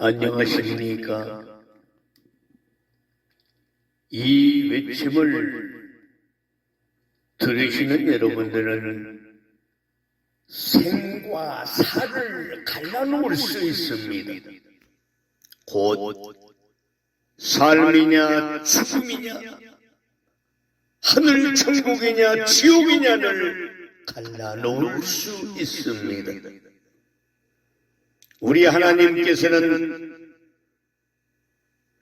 안녕하십니까? 이 외침을 들으시는 여러분들은 생과 사를 갈라놓을 수 있습니다. 곧 삶이냐 죽음이냐, 하늘 천국이냐 지옥이냐를 갈라놓을 수 있습니다. 우리 하나님께서는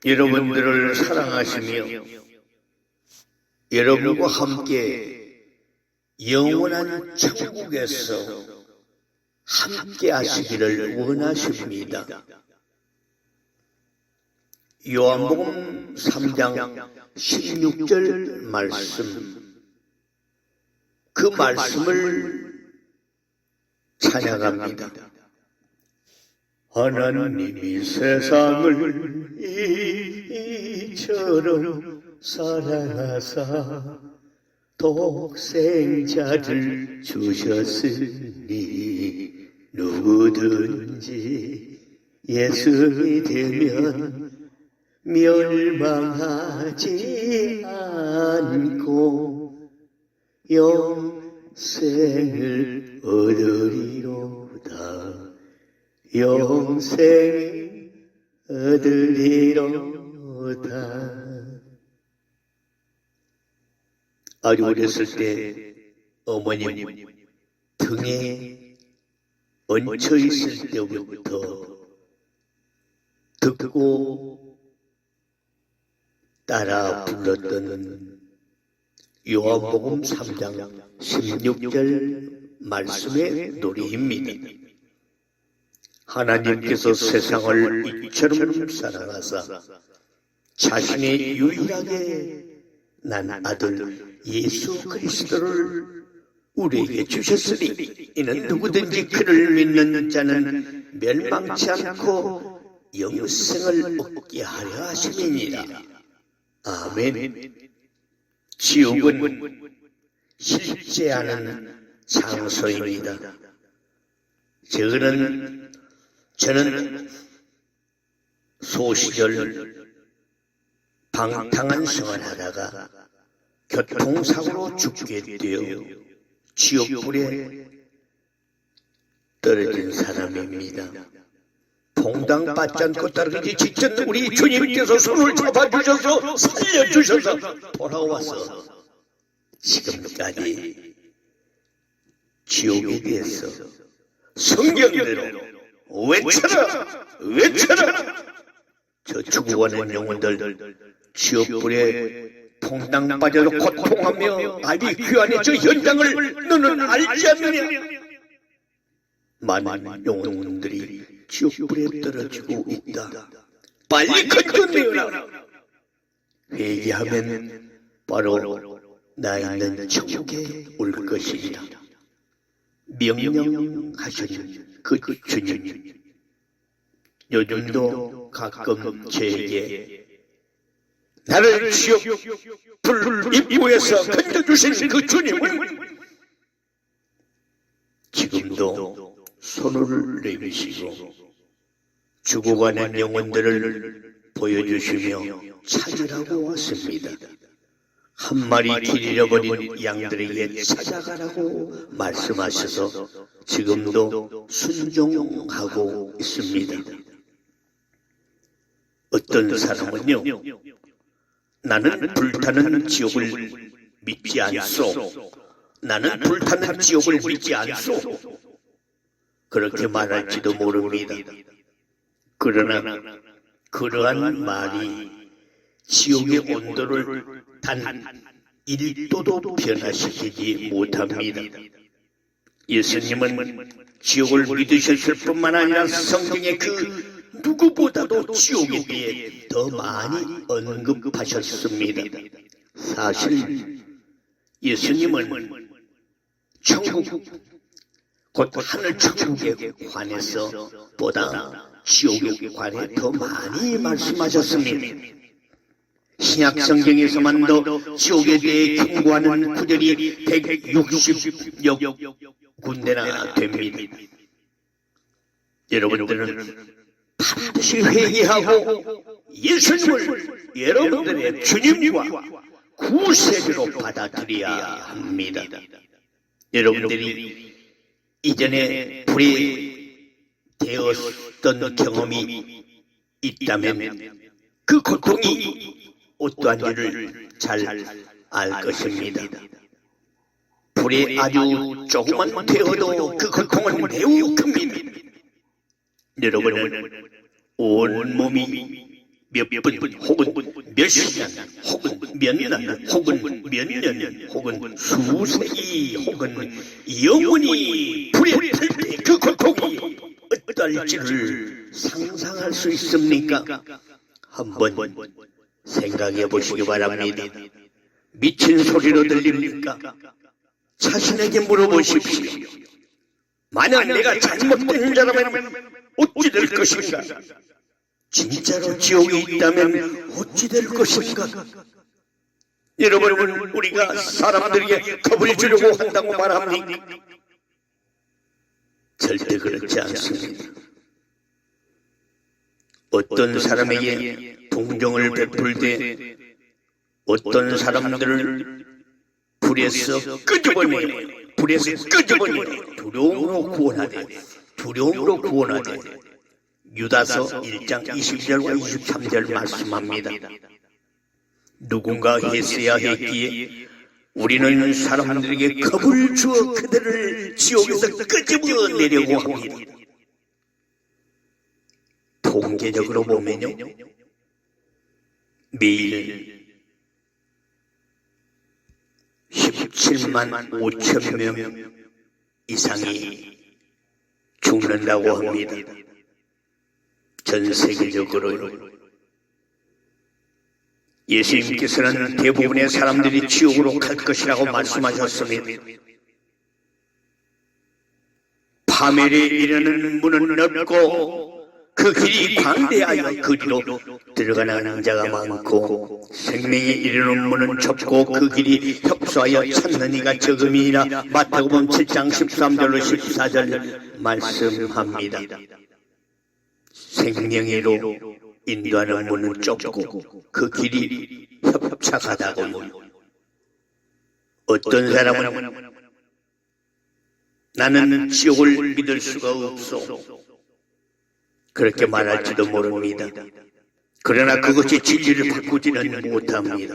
여러분들을 사랑하시며 여러분과 함께 영원한 천국에서 함께 하시기를 원하십니다. 요한복음 3장 16절 말씀, 그 말씀을 찬양합니다. 하나님이 세상을 이처럼 사랑하사 독생자를 주셨으니 누구든지 예수 믿으면 멸망하지 않고 영생을 얻으리로다. 영생을 얻으리로다. 아주 어렸을 때 어머님 등에 얹혀 있을 때부터 듣고 따라 불렀던 요한복음 3장 16절 말씀의 노래입니다. 하나님께서 세상을 이처럼 사랑하사 자신의 유일하게 난 아들 예수 그리스도를 우리에게 주셨으니 이는 누구든지 그를 믿는 자는 멸망치 않고 영생을 얻게 하려 하심이니라. 아멘. 지옥은 실제하는 장소입니다. 저는 소시절 방탕한 생활하다가 교통사고로 죽게 되어 지옥불에 떨어진 사람입니다. 봉당 받지 않고 따르기 직전 우리 주님께서 손을 잡아주셔서 살려주셔서 돌아와서 지금까지 지옥에 대해서 성경대로 외쳐라! 저 죽어가는 영혼들 지옥불에 봉당 빠져도 고통하며 아비 귀환의 저 현장을 너는 알지 않느냐? 많은 영혼들이 지옥불에 떨어지고 있다. 빨리 건져내어라. 회개하면 바로 나 있는 천국에 올 것이다. 명령하신 그 주님, 요즘도 가끔 저에게 나를 지옥 불 입구에서 건져주신 그 주님은 지금도 손을 내미시고 죽어가는 영혼들을 보여주시며 찾으라고 왔습니다. 한 마리 길 잃어버린 양들에게 찾아가라고 말씀하셔서 지금도 순종하고 있습니다. 어떤 사람은요, 나는 불타는 지옥을 믿지 않소. 나는 불타는 지옥을 믿지 않소. 그렇게 말할지도 모릅니다. 그러나 그러한 말이 지옥의 온도를 단 1도도 변화시키지 못합니다. 예수님은 지옥을 믿으셨을 뿐만 아니라 성경의 그 누구보다도 지옥에 대해 더 많이 언급하셨습니다. 사실 예수님은 천국, 곧 하늘 천국에 관해서 보다 지옥에 관해 더 많이 말씀하셨습니다. 신약 성경에서만도 지옥에 대해 경고하는 구절이 160여 군데나 됩니다. 여러분들은 반드시 회개하고 예수님을 여러분들의 주님과 구세주로 받아들여야 합니다. 여러분들이 이전에 불이 되었던 경험이 있다면 그 고통이 어떠한지를 잘 알 것입니다. 불에 아주 조금만 되어도 그 고통은 매우 큽니다. 여러분은 온몸이 몇 분 혹은 몇 시간 혹은 몇 날 혹은 몇 년 혹은 수세기 혹은 영원히 불에 탈 때 그 고통이 어떨지를 상상할 수 있습니까? 한번 생각해 보시기 바랍니다. 미친 소리로 들립니까? 자신에게 물어보십시오. 만약 내가 잘못된 자라면 어찌 될 것인가? 진짜로 지옥이 있다면 어찌 될 것인가? 여러분은 우리가 사람들에게 겁을 주려고 한다고 말합니까? 절대 그렇지 않습니다. 어떤 사람에게 동정을 베풀 때 어떤 사람들을 불에서 끄집어내 두려움으로 구원하되 유다서 1장 22절과 23절 말씀합니다. 누군가 했어야 했기에 우리는 사람들에게 겁을 주어 그들을 지옥에서 끄집어내려고 합니다. 통계적으로 보면요, 매일 17만 5천 명 이상이 죽는다고 합니다. 전 세계적으로. 예수님께서는 대부분의 사람들이 지옥으로 갈 것이라고 말씀하셨습니다. 파멸에 이르는 문은 넓고 그 길이 광대하여 그리로 들어가는 자가 많고 생명에 이르는 문은 좁고 그 길이 협소하여 찾는 이가 적음이니라. 마태복음 7장 13절로 14절 말씀합니다. 생명으로 인도하는 문은 좁고 그 길이 협착하다고. 어떤 사람은 나는 지옥을 믿을 수가 없어 그렇게 말할지도 모릅니다. 그러나 그것이 진리를 바꾸지는 못합니다.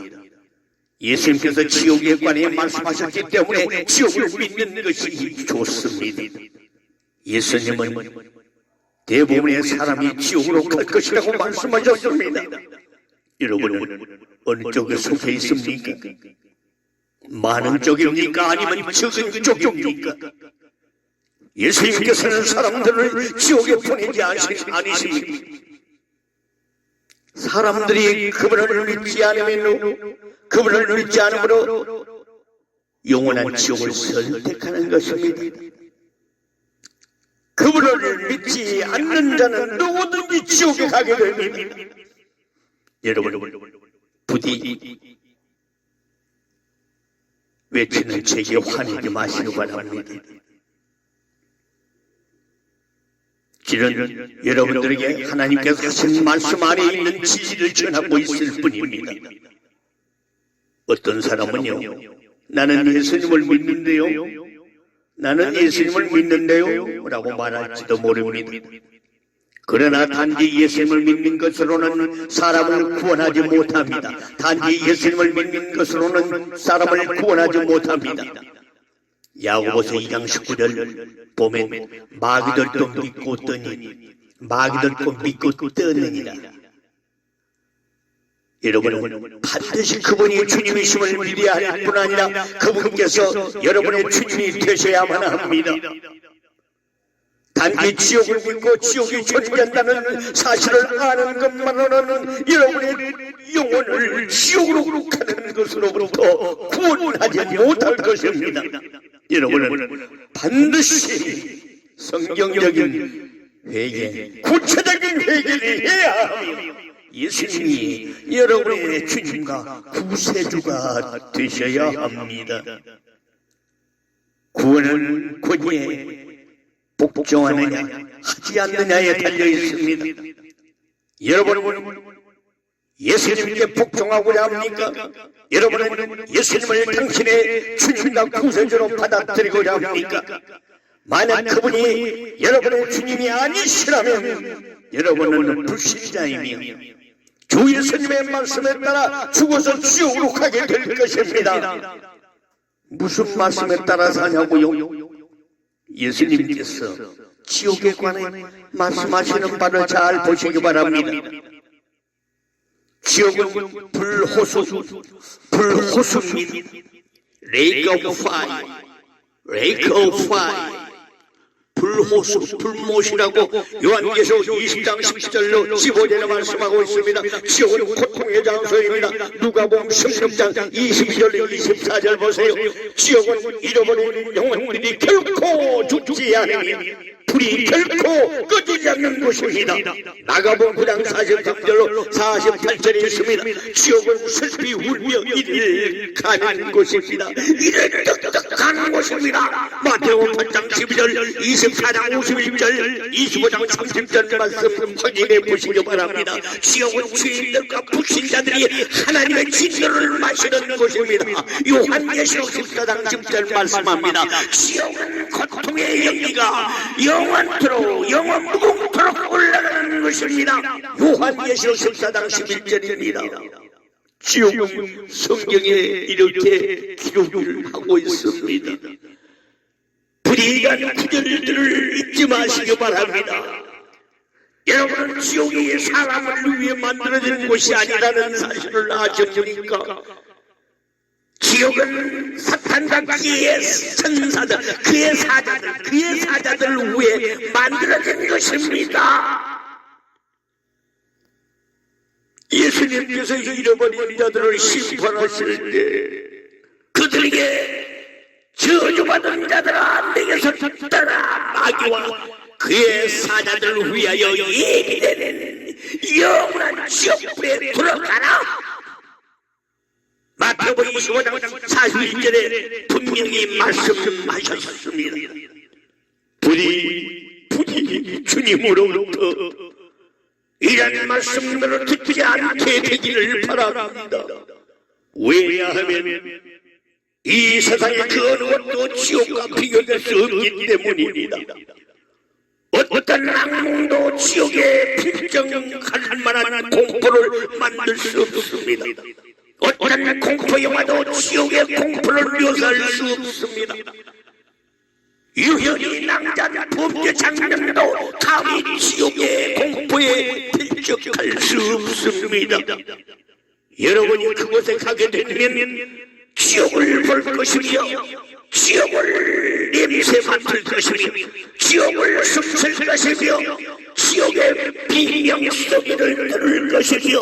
예수님께서 지옥에 관해 말씀하셨기 때문에 지옥을 믿는 것이 좋습니다. 예수님은 대부분의 사람이 지옥으로 갈 것이라고 말씀하셨습니다. 여러분은 어느 쪽에 속해 있습니까? 많은 쪽입니까? 아니면 적은 쪽입니까? 예수님께서는 사람들을 지옥에 보내지 않으십니까? 사람들이 그분을 믿지 않으므로 영원한 지옥을 선택하는 것입니다. 그분을 믿지 않는 자는 누구든지 지옥에 가게 됩니다. 여러분, 부디 외치는 책에 화내지 마시기 바랍니다. 지금 여러분들에게 하나님께서 하신 말씀 안에 있는 진리를 전하고 있을 뿐입니다. 어떤 사람은요, 나는 예수님을 믿는데요 라고 말할지도 모릅니다. 그러나 단지 예수님을 믿는 것으로는 사람을 구원하지 못합니다. 단지 예수님을 믿는 것으로는 사람을 구원하지 못합니다. 야고보서 2장 19절 보면 마귀들도 믿고 떠느니라. 여러분은 반드시 그분이 주님이심을 믿어야 할 뿐 아니라 그분께서 여러분의 주님이 되셔야만 합니다. 단지 지옥을 믿고 지옥이 존재한다는 사실을 아는 것만으로는 여러분의 영혼을 지옥으로 가는 것으로부터 구원하지 못할 것입니다. 여러분은 반드시 성경적인 회개, 구체적인 회개를 해야 하며 예수님이 여러분의 주님과 구세주가 되셔야 합니다. 구원은 권위에 복종하느냐 하지 않느냐에 달려 있습니다. 여러분 예수님께 복종하고자 합니까? 여러분은 예수님을 당신의 주님과 구세주로 받아들이고자 합니까? 만약 그분이 여러분의 주님이 아니시라면 여러분은 불신자이며 주 예수님의 말씀에 따라 죽어서 지옥으로 가게 될 것입니다. 무슨 말씀에 따라 사냐고요? 예수님께서 지옥에 관해 말씀하시는 바를 잘 보시기 바랍니다. 지옥은 불호수입니다. Lake of Fire, Lake of Fire. 불호수, 불못이라고 요한계시록 20장 10절로 15절에 말씀하고 있습니다. 지옥은 고통의 장소입니다. 누가복음 16장 22절로 24절 보세요. 지옥은 잃어버린 영혼들이 결코 죽지 않으니 불이 결코 꺼지지 않는 곳입니다. 나가복음 9장 43절로 48절에 있습니다. 지옥은 슬피 울며 이를 가는 곳입니다. 이를 떡떡 가는 곳입니다. 마태복음 8장 12절 24장 51절 25장 30절 말씀 확인해 보시기 바랍니다. 지옥은 죄인들과 불신자들이 하나님의 진노를 마시는 곳입니다. 요한계시록 14장 10절 말씀합니다. 지옥은 고통의 연기가 영원토록 영원 무궁토록 올라가는 것입니다. 요한계시록 14장 11절입니다. 지옥은 성경에 이렇게 기록을 하고 있습니다. 불이간 구절들을 잊지 마시기 바랍니다. 여러분은 지옥이 사람을 위해 만들어진 곳이 아니라는 사실을 아십니까? 지옥은 사탄과 그의 천사들, 그의 사자들을 위해 만들어진 것입니다. 예수님께서 잃어버린 자들을 심판하실 때 그들에게 저주받은 자들아 내게서 떠나 마귀와 그의 사자들을 위하여 예비되는 영원한 지옥불에 들어가라. 마태복음 25장 41절에 분명히 말씀하셨습니다. 부디 주님으로부터 이런 말씀들을 듣지 않게 되기를 바랍니다. 왜냐하면 이 세상의 그 어느 것도 지옥과 비교될 수 없기 때문입니다. 어떤 악몽도 지옥에 필정할 만한 공포를 만들 수 없습니다. 어떤 공포 영화도 지옥의 공포를 묘사할 수 없습니다. 유혈이 낭자한 범죄 장면도 감히 지옥의 공포에 필적할 수 없습니다. 여러분이 그곳에 가게 되면 지옥을 볼 것이며 지옥을 냄새 맡을 것이며 지옥을 숨쉴 것이며 지옥의 비명소리를 들을 것이며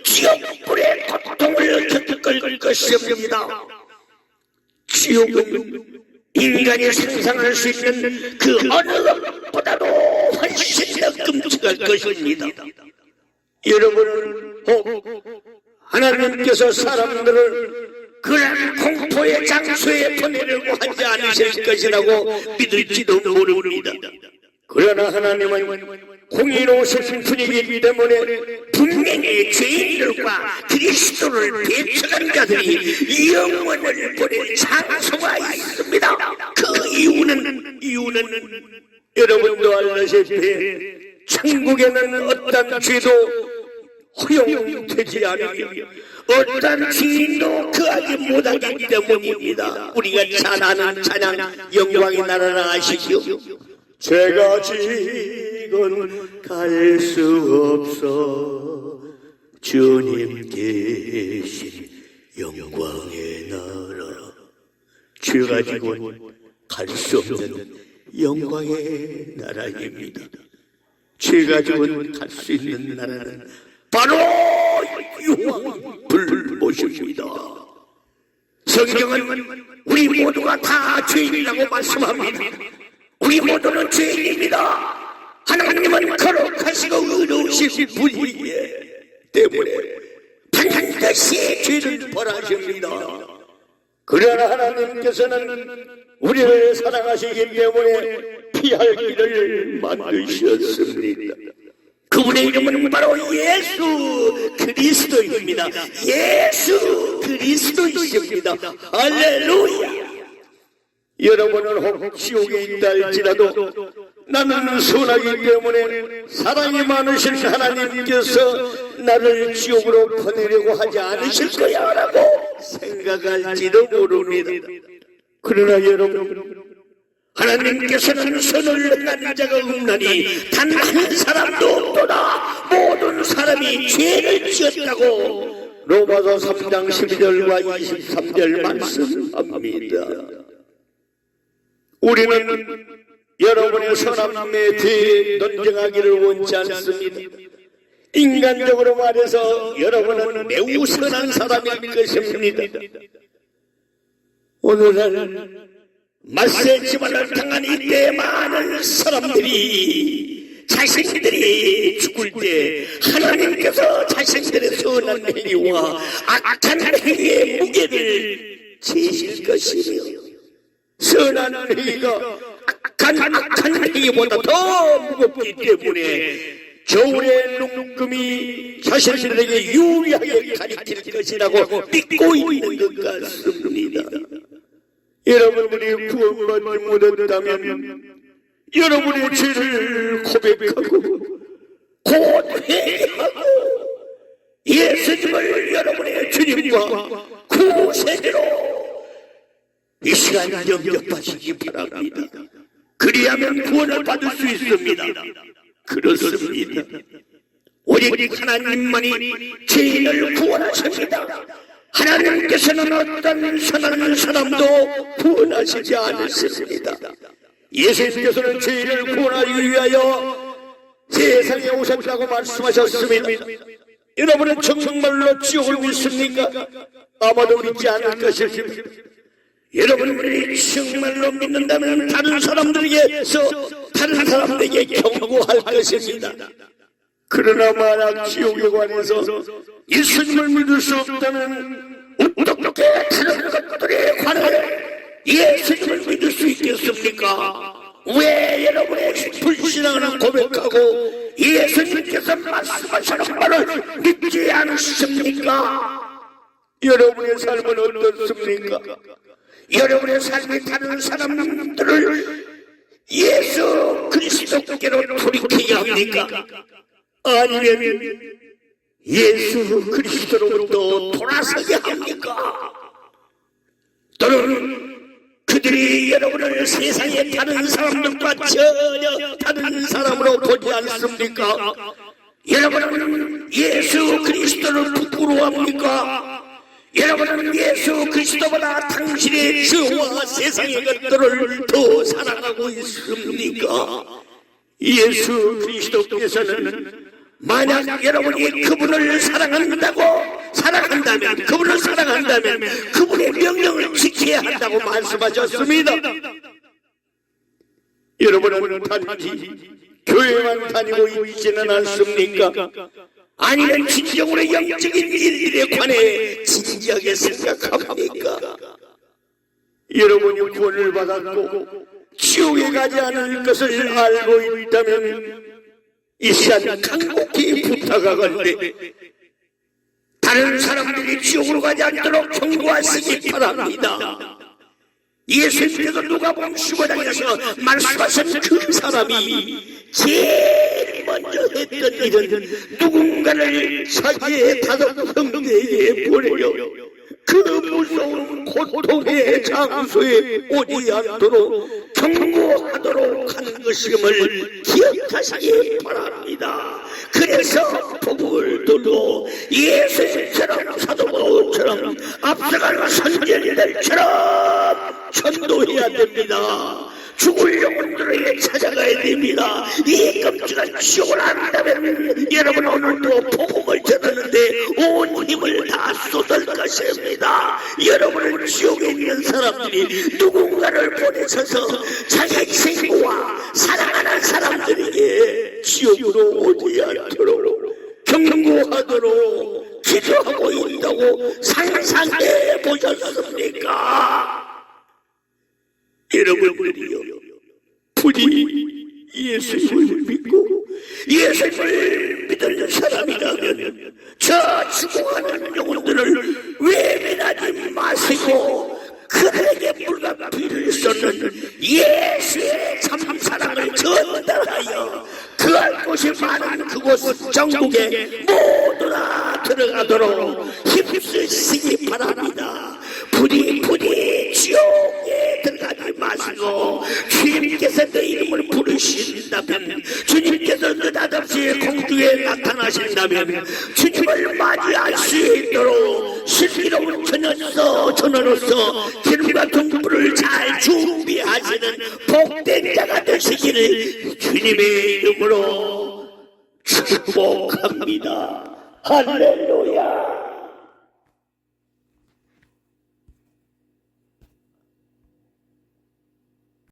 지옥불의 고통을 겪을 것입니다. 지옥은 인간이 상상할 수 있는 그 어느 것보다도 훨씬 더 끔찍할 것입니다. 여러분은 하나님께서 사람들을 그런 공포의 장소에 보내려고 하지 않으실 것이라고 믿을지도 모릅니다. 그러나 하나님은 공의로우신 분이기 때문에 분명히 죄인들과 그리스도를 배척한 자들이 영원을 보낼 장소가 있습니다. 그 이유는 여러분도 알다시피 천국에는 어떤 죄도 허용되지 않으며 어떤 죄인도 그하지 못하기 때문입니다. 우리가 잘 아는 찬양 영광의 나라를 아시죠? 죄가 지건 갈 수 없어 주님 계신 영광의 나라. 죄가 지건 갈 수 없는 영광의 나라입니다. 죄가 지건 갈 수 있는 나라는 바로 유황 불못입니다. 성경은 우리 모두가 다 죄인이라고 말씀합니다. 우리 모두는 죄인입니다. 하나님은 거룩하시고 의로우신 분이기 때문에 반드시 죄를 벌하십니다. 그러나 하나님께서는 우리를 사랑하시기 때문에 피할 길을 만드셨습니다. 그 그분의 이름은 바로 예수 그리스도입니다. 예수 그리스도이십니다. 할렐루야. 여러분은 혹 지옥에 있다 할지라도 나는 선하기 때문에 사랑이 많으신 하나님께서 나를 지옥으로 보내려고 하지 않으실 거야 라고 생각할지도 모릅니다. 그러나 여러분, 하나님께서는 선을 행하는 자가 없나니 단 한 사람도 없도다. 모든 사람이 죄를 지었다고 로마서 3장 12절과 23절 말씀합니다. 우리는 여러분의 선함에 대해 논쟁하기를 원치 않습니다. 인간적으로 말해서 여러분은 매우 선한 사람일 것입니다. 오늘날 마세 지만을 당한 이때 많은 사람들이 자신들이 죽을 때 하나님께서 자신들의 선한 행위와 악한 행위의 무게를 지실 것이며, 선한 행위가 악한 행위보다 더 무겁기 때문에 저울의 눈금이 자신들에게 유리하게 가리킬 것이라고 믿고 있는 것 같습니다. 여러분들이 구원받지 못했다면 여러분의 죄를 고백하고 곧 회개하고 예수님을 여러분의 주님과 구세주로 이 시간 영접하시기 바랍니다. 그리하면 구원을 받을 수 있습니다. 그렇습니다. 오직 하나님만이 죄인을 구원하십니다. 하나님께서는 어떤 선한 사람도 구원하시지 않으십니다. 예수님께서는 죄인을 구원하기 위하여 세상에 오셨다고 말씀하셨습니다. 여러분은 정말로 지옥을 믿습니까? 아마도 믿지 않을 것입니다. 여러분들이 정말로 믿는다면 다른 사람들에게 경고할 것입니다. 그러나 만약 지옥에 관해서 예수님을 믿을 수 없다면 어떻게 다른 것들에 관해 예수님을 믿을 수 있겠습니까? 왜 여러분의 불신앙을 고백하고 예수님께서 말씀하시는 말을 믿지 않으십니까? 여러분의 삶은 어떻습니까? 여러분의 삶이 다른 사람들을 예수 그리스도께로 돌이키게 합니까? 아니면 예수 그리스도로부터 돌아서게 합니까? 또는 그들이 여러분을 세상의 다른 사람들과 전혀 다른 사람으로 보지 않습니까? 여러분은 예수 그리스도를 부끄러워합니까? 여러분은 예수 그리스도보다 당신의 죄와 세상의 것들을 더 사랑하고 있습니까? 예수 그리스도께서는 만약 여러분이 그분을 사랑한다면 그분의 명령을 지켜야 한다고 말씀하셨습니다. 여러분은 단지 교회만 다니고 있지는 않습니까? 아니면 진정으로 영적인 일에 관해 진지하게 생각합니까? 여러분이 구원을 받았고 지옥에 가지 않을 것을 알고 있다면 이 시간 간곡히 부탁하건대 다른 사람들이 지옥으로 가지 않도록 경고하시기 바랍니다. 예수님께서 누가복음 15장에서 말씀하신 그 사람이 제일 먼저 했던 일은 누군가를 자기의 다섯 형제에게 보내려 그 무서운 고통의 장소에 오지 않도록 경고하도록 하는 것임을 기억하시기 바랍니다. 그래서 복음을 들고 예수님처럼 사도 바울처럼 앞서가는 선지자들처럼 전도해야 됩니다. 죽을 영혼들에게 찾아가야 됩니다. 이 끔찍한 지옥을 안다면 여러분 오늘도 복음을 전하는데 온 힘을 다 쏟을 것입니다. 여러분은 지옥에 있는 사람들이 누군가를 보내셔서 자기 친구와 사랑하는 사람들에게 지옥으로 오지 않도록 경고하도록 기도하고 있다고 상상해 보셨습니까? 여러분들이요, 부디 예수님을 믿고 예수님을 믿는 사람이라면 저 죽어가는 영혼들을 외면하지 마시고 그들에게 불가피를 쏟는 예수의 참사랑을 전달하여 그할 곳이 많은 그곳 전국에 모두나 들어가도록 힘쓰시기 바랍니다. 부디 지옥에 들어가지 마시고 주님께서 내 이름을 부르신다면, 주님께서 느닷없이 공중에 나타나신다면 주님을 맞이할 수 있도록 슬기로운 전원으로서 기름과 등불을 잘 준비하시는 복된 자가 되시기를 주님의 이름으로 축복합니다. 할렐루야.